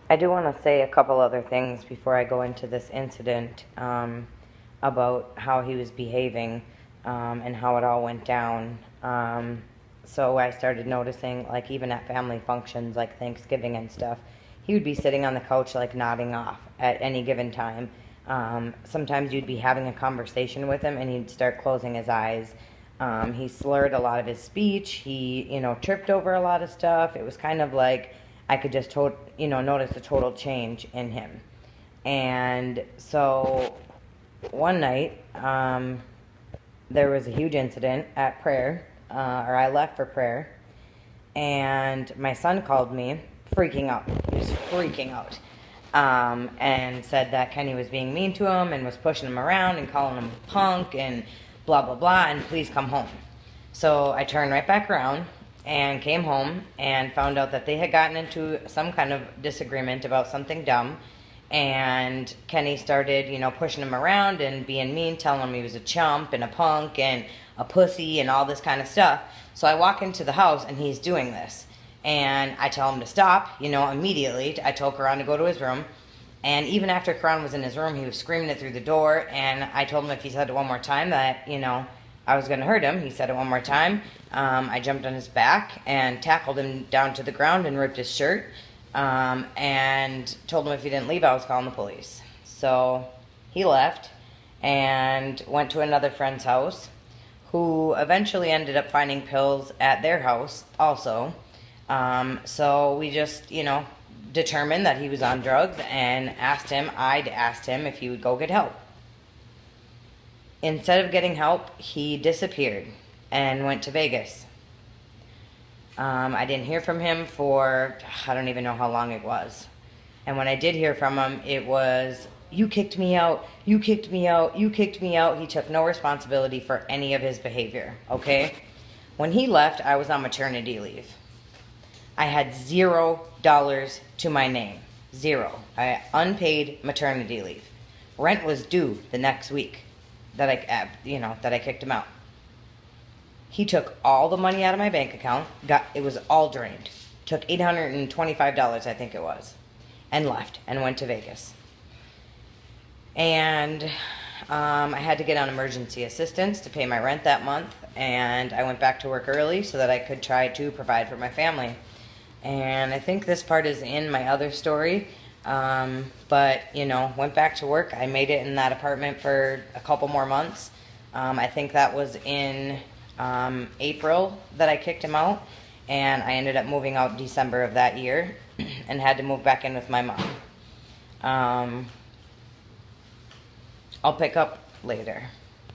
I do want to say a couple other things before I go into this incident about how he was behaving and how it all went down. So I started noticing, like, even at family functions like Thanksgiving and stuff, he would be sitting on the couch, like, nodding off at any given time. Sometimes you'd be having a conversation with him and he'd start closing his eyes. He slurred a lot of his speech. He, tripped over a lot of stuff. It was kind of like I could just, notice a total change in him. And so one night, there was a huge incident at prayer, or I left for prayer, and my son called me, freaking out. He was freaking out. And said that Kenny was being mean to him and was pushing him around and calling him a punk and blah, blah, blah, and please come home. So I turned right back around and came home and found out that they had gotten into some kind of disagreement about something dumb. And Kenny started, pushing him around and being mean, telling him he was a chump and a punk and a pussy and all this kind of stuff. So I walk into the house and he's doing this. And I tell him to stop, immediately. I told Karan to go to his room. And even after Karan was in his room, he was screaming it through the door. And I told him if he said it one more time that, I was going to hurt him. He said it one more time. I jumped on his back and tackled him down to the ground and ripped his shirt. And told him if he didn't leave, I was calling the police. So he left and went to another friend's house, who eventually ended up finding pills at their house also. So we just, determined that he was on drugs and I'd asked him if he would go get help. Instead of getting help, he disappeared and went to Vegas. I didn't hear from him for, I don't even know how long it was. And when I did hear from him, it was, you kicked me out, you kicked me out, you kicked me out. He took no responsibility for any of his behavior, okay? When he left, I was on maternity leave. I had $0 to my name. Zero. I had unpaid maternity leave. Rent was due the next week that I kicked him out. He took all the money out of my bank account. It was all drained. Took $825, I think it was, and left and went to Vegas. And I had to get on emergency assistance to pay my rent that month, and I went back to work early so that I could try to provide for my family. And I think this part is in my other story, but, went back to work. I made it in that apartment for a couple more months. I think that was in April that I kicked him out, and I ended up moving out December of that year and had to move back in with my mom. I'll pick up later.